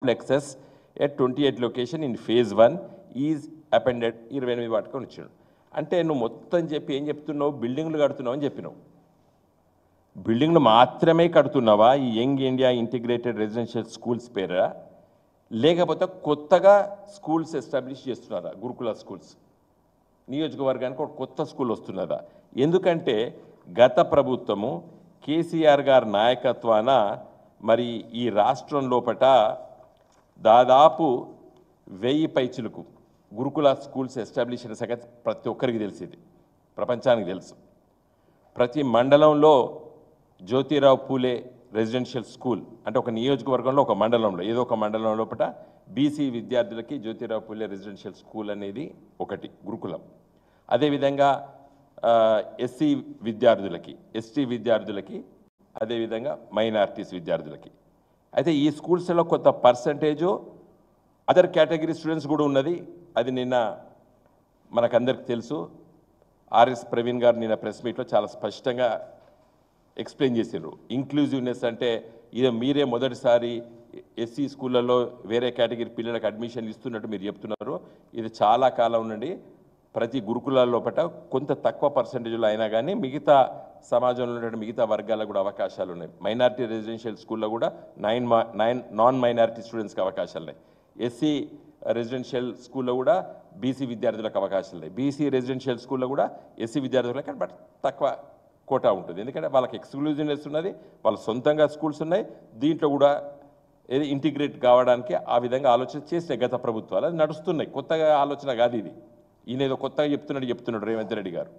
complexes at 28 location in phase 1 is appended 28 పట్టుకొని వచ్చాడు. అంటే నువ్వు మొత్తం చెప్పి ఏం చెప్తున్నావు? బిల్డింగ్లు కడుతున్నావు అని చెప్పినావు. బిల్డింగ్లు మాత్రమే కడుతున్నావా ఈ young India integrated residential schools పేరా, లేకపోతే కొత్తగా స్కూల్స్ ఎస్టాబ్లిష్ చేస్తున్నారా? గురుకుల స్కూల్స్ నియోజకవర్గానికి ఒక కొత్త స్కూల్ వస్తున్నదా? ఎందుకంటే గత ప్రభుత్వము కేసీఆర్ గారి నాయకత్వాన మరి ఈ రాష్ట్రం లోపట దాదాపు 1000 పైచులకు గురుకుల స్కూల్స్ ఎస్టాబ్లిష్ అయిన సంగతి ప్రతి ఒక్కరికి తెలిసింది, ప్రపంచానికి తెలుసు. ప్రతి మండలంలో జ్యోతిరావు పూలే రెసిడెన్షియల్ స్కూల్ అంటే ఒక నియోజకవర్గంలో ఒక మండలంలో ఏదో ఒక మండలం లోపల బీసీ విద్యార్థులకి జ్యోతిరావు పూలే రెసిడెన్షియల్ స్కూల్ అనేది ఒకటి గురుకులం. అదేవిధంగా ఎస్సీ విద్యార్థులకి, ఎస్టీ విద్యార్థులకి, అదేవిధంగా మైనారిటీస్ విద్యార్థులకి. అయితే ఈ స్కూల్స్లో కొంత పర్సంటేజు అదర్ కేటగిరీ స్టూడెంట్స్ కూడా ఉన్నది. అది నిన్న మనకందరికి తెలుసు. ఆర్ఎస్ ప్రవీణ్ గారు నిన్న ప్రెస్ మీట్లో చాలా స్పష్టంగా ఎక్స్ప్లెయిన్ చేసిండ్రు. ఇంక్లూజివ్నెస్ అంటే ఇదే మీరే మొదటిసారి ఎస్సీ స్కూళ్ళల్లో వేరే కేటగిరీ పిల్లలకు అడ్మిషన్ ఇస్తున్నట్టు మీరు చెప్తున్నారు. ఇది చాలా కాలం నుండి ప్రతి గురుకులాల లోపల కొంత తక్కువ పర్సంటేజ్లో అయినా కానీ మిగతా సమాజంలో ఉన్న మిగతా వర్గాలకు కూడా అవకాశాలు ఉన్నాయి. మైనారిటీ రెసిడెన్షియల్ స్కూల్లో కూడా 9 నాన్ మైనారిటీ స్టూడెంట్స్కి అవకాశాలు ఉన్నాయి. ఎస్సీ రెసిడెన్షియల్ స్కూల్లో కూడా బీసీ విద్యార్థులకు అవకాశాలు ఉన్నాయి. బీసీ రెసిడెన్షియల్ స్కూల్లో కూడా ఎస్సీ విద్యార్థులకు బట్ తక్కువ కోటా ఉంటుంది. ఎందుకంటే వాళ్ళకి ఎక్స్క్లూజివ్నెస్ ఉన్నది, వాళ్ళ సొంతంగా స్కూల్స్ ఉన్నాయి. దీంట్లో కూడా ఏది ఇంటిగ్రేట్ కావడానికి ఆ విధంగా ఆలోచన చేసిన గత ప్రభుత్వాలు అది నడుస్తున్నాయి. కొత్తగా ఆలోచన కాదు ఇది. ఈయన ఏదో కొత్తగా చెప్తున్నాడు రేవంత్ రెడ్డి గారు.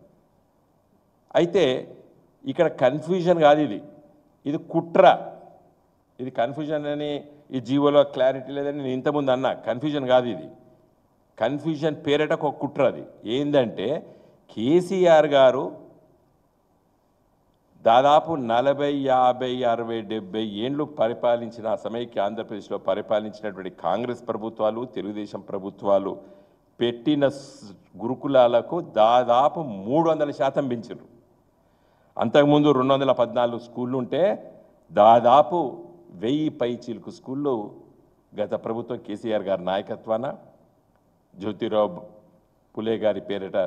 అయితే ఇక్కడ కన్ఫ్యూజన్ కాదు, ఇది కుట్ర. ఇది కన్ఫ్యూజన్ అని ఈ జీవోలో క్లారిటీ లేదని నేను ఇంతకుముందు అన్నా. కన్ఫ్యూజన్ కాదు ఇది. కన్ఫ్యూజన్ పేరట ఒక కుట్ర. అది ఏంటంటే కేసీఆర్ గారు దాదాపు 40, 50, 60, 70 ఏండ్లు పరిపాలించిన సమైక్య ఆంధ్రప్రదేశ్లో పరిపాలించినటువంటి కాంగ్రెస్ ప్రభుత్వాలు, తెలుగుదేశం ప్రభుత్వాలు పెట్టిన గురుకులాలకు దాదాపు 300% పెంచారు. అంతకుముందు 214 స్కూళ్ళు ఉంటే దాదాపు 1000 పైచీలకు స్కూళ్ళు గత ప్రభుత్వం కేసీఆర్ గారి నాయకత్వాన జ్యోతిరావు పులే గారి పేరిట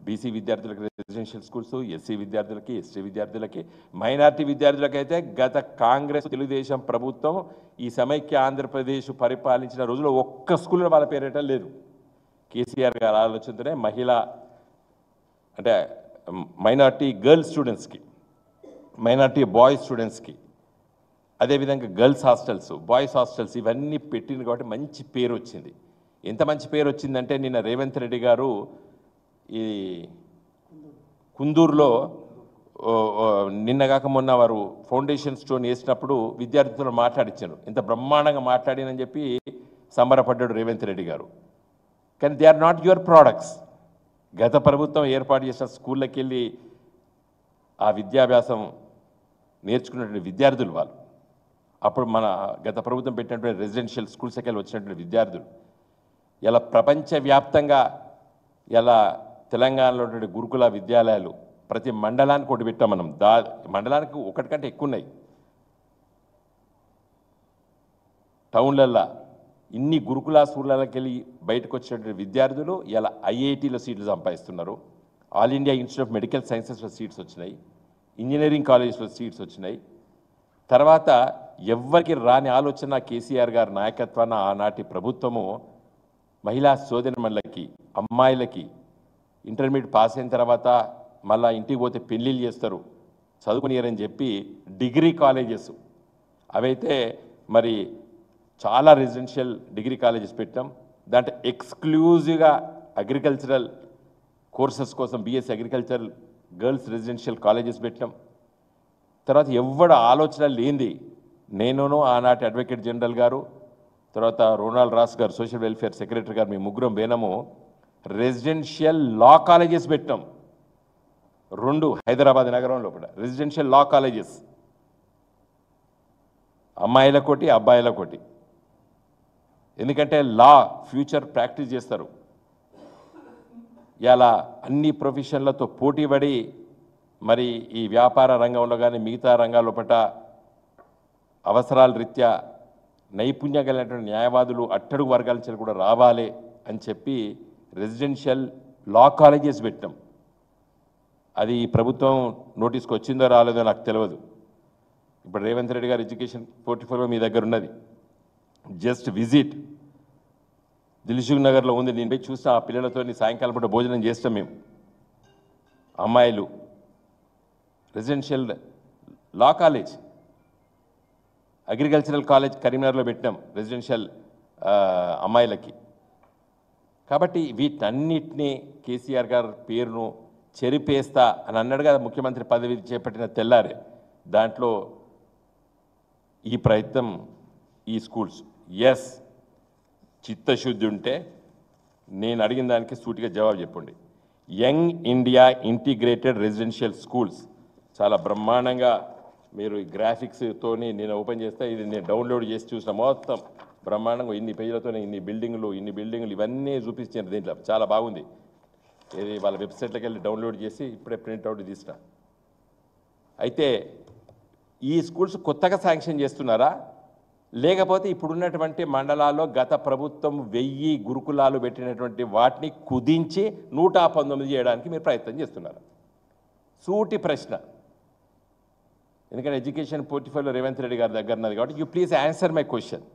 బీసీ విద్యార్థులకు రెసిడెన్షియల్ స్కూల్స్, ఎస్సీ విద్యార్థులకి, ఎస్టీ విద్యార్థులకి, మైనారిటీ విద్యార్థులకైతే గత కాంగ్రెస్ తెలుగుదేశం ప్రభుత్వం ఈ సమైక్య ఆంధ్రప్రదేశ్ పరిపాలించిన రోజుల్లో ఒక్క స్కూల్లో వాళ్ళ పేరిట లేదు. కేసీఆర్ గారి ఆలోచనతోనే మహిళా అంటే మైనార్టీ గర్ల్స్ స్టూడెంట్స్కి, మైనార్టీ బాయ్స్ స్టూడెంట్స్కి, అదేవిధంగా గర్ల్స్ హాస్టల్స్, బాయ్స్ హాస్టల్స్ ఇవన్నీ పెట్టింది కాబట్టి మంచి పేరు వచ్చింది. ఎంత మంచి పేరు వచ్చిందంటే నిన్న రేవంత్ రెడ్డి గారు ఈ కుందూరులో నిన్నగాక మొన్న వారు ఫౌండేషన్ స్టోన్ వేసినప్పుడు విద్యార్థులతో మాట్లాడించారు. ఇంత బ్రహ్మాండంగా మాట్లాడినని చెప్పి సంబరపడ్డాడు రేవంత్ రెడ్డి గారు. కానీ they are not your products. గత ప్రభుత్వం ఏర్పాటు చేసిన స్కూళ్ళకి వెళ్ళి ఆ విద్యాభ్యాసం నేర్చుకున్నటువంటి విద్యార్థులు వాళ్ళు. అప్పుడు మన గత ప్రభుత్వం పెట్టినటువంటి రెసిడెన్షియల్ స్కూల్స్కి వెళ్ళి వచ్చినటువంటి విద్యార్థులు ఇలా ప్రపంచవ్యాప్తంగా ఇలా తెలంగాణలో ఉన్నటువంటి గురుకుల విద్యాలయాలు ప్రతి మండలానికి ఒకటి పెట్టాం మనం. మండలానికి ఒకటి కంటే ఎక్కువ ఉన్నాయి. టౌన్లల్లో ఇన్ని గురుకుల స్కూళ్ళకి వెళ్ళి బయటకు వచ్చినటువంటి విద్యార్థులు ఇలా ఐఐటీలో సీట్లు సంపాదిస్తున్నారు. All India institute of medical సైన్సెస్లో సీట్స్ వచ్చినాయి, ఇంజనీరింగ్ కాలేజెస్లో సీట్స్ వచ్చినాయి. తర్వాత ఎవ్వరికి రాని ఆలోచన కేసీఆర్ గారి నాయకత్వాన ఆనాటి ప్రభుత్వము మహిళా సోదరిమణులకి, అమ్మాయిలకి ఇంటర్మీడియట్ పాస్ అయిన తర్వాత మళ్ళీ ఇంటికి పోతే పెళ్ళిళ్ళు చేస్తారు, చదువుకునియరని చెప్పి డిగ్రీ కాలేజెస్ అవైతే మరి చాలా రెసిడెన్షియల్ డిగ్రీ కాలేజెస్ పెట్టాం. దాంట్లో ఎక్స్క్లూజివ్గా అగ్రికల్చరల్ కోర్సెస్ కోసం BSc agricultural girls residential colleges పెట్టాం. తర్వాత ఎవడు ఆలోచన లేనిది నేనును ఆనాటి అడ్వకేట్ జనరల్ గారు, తర్వాత రోనాల్డ్ రాస్ గారు సోషల్ వెల్ఫేర్ సెక్రటరీ గారు, మీ ముగ్గురం బేనము రెసిడెన్షియల్ లా కాలేజెస్ పెట్టాం. 2 హైదరాబాద్ నగరం లోపల రెసిడెన్షియల్ లా కాలేజెస్, అమ్మాయిలకోటి అబ్బాయిలకోటి. ఎందుకంటే లా ఫ్యూచర్ ప్రాక్టీస్ చేస్తారు. ఇలా అన్ని ప్రొఫెషన్లతో పోటీపడి మరి ఈ వ్యాపార రంగంలో కానీ మిగతా రంగాల లోపల అవసరాల రీత్యా నైపుణ్యం కలిగినటువంటి న్యాయవాదులు అట్టడుగు వర్గాల నుంచి కూడా రావాలి అని చెప్పి రెసిడెన్షియల్ లా కాలేజెస్ పెట్టాం. అది ఈ ప్రభుత్వం నోటీస్కి వచ్చిందో రాలేదో నాకు తెలియదు. ఇప్పుడు రేవంత్ రెడ్డి గారు ఎడ్యుకేషన్ పోర్ట్ఫోలియో మీ దగ్గర ఉన్నది, జస్ట్ విజిట్. దిల్సుఖ్ నగర్లో ఉంది, నేను పోయి చూస్తే ఆ పిల్లలతో సాయంకాలం పూట భోజనం చేస్తాం మేము. అమ్మాయిలు residential law college, agricultural college కరీంనగర్లో పెట్టినాం రెసిడెన్షియల్ అమ్మాయిలకి. కాబట్టి వీటన్నిటినీ కేసీఆర్ గారి పేరును చెరిపేస్తా అని అన్నాడు కదా ముఖ్యమంత్రి పదవి చేపట్టిన తెల్లారే. దాంట్లో ఈ ప్రయత్నం, ఈ స్కూల్స్ ఎస్ చిత్తశుద్ధి ఉంటే నేను అడిగిన దానికి సూటిగా జవాబు చెప్పండి. Young India integrated residential schools చాలా బ్రహ్మాండంగా మీరు ఈ గ్రాఫిక్స్తోని నేను ఓపెన్ చేస్తే ఇది నేను డౌన్లోడ్ చేసి చూసిన మొత్తం బ్రహ్మాండంగా ఇన్ని పేజీలతో ఇన్ని బిల్డింగులు ఇవన్నీ చూపించారు. దీంట్లో చాలా బాగుంది. ఇది వాళ్ళ వెబ్సైట్లోకి వెళ్ళి డౌన్లోడ్ చేసి ఇప్పుడే ప్రింట్అవుట్ తీసిన. అయితే ఈ స్కూల్స్ కొత్తగా శాంక్షన్ చేస్తున్నారా, లేకపోతే ఇప్పుడున్నటువంటి మండలాల్లో గత ప్రభుత్వం 1000 గురుకులాలు పెట్టినటువంటి వాటిని కుదించి 119 చేయడానికి మీరు ప్రయత్నం చేస్తున్నారు? సూటి ప్రశ్న. ఎందుకంటే ఎడ్యుకేషన్ పోర్ట్ఫోలియో రేవంత్ రెడ్డి గారి దగ్గర ఉన్నది కాబట్టి you please answer my question.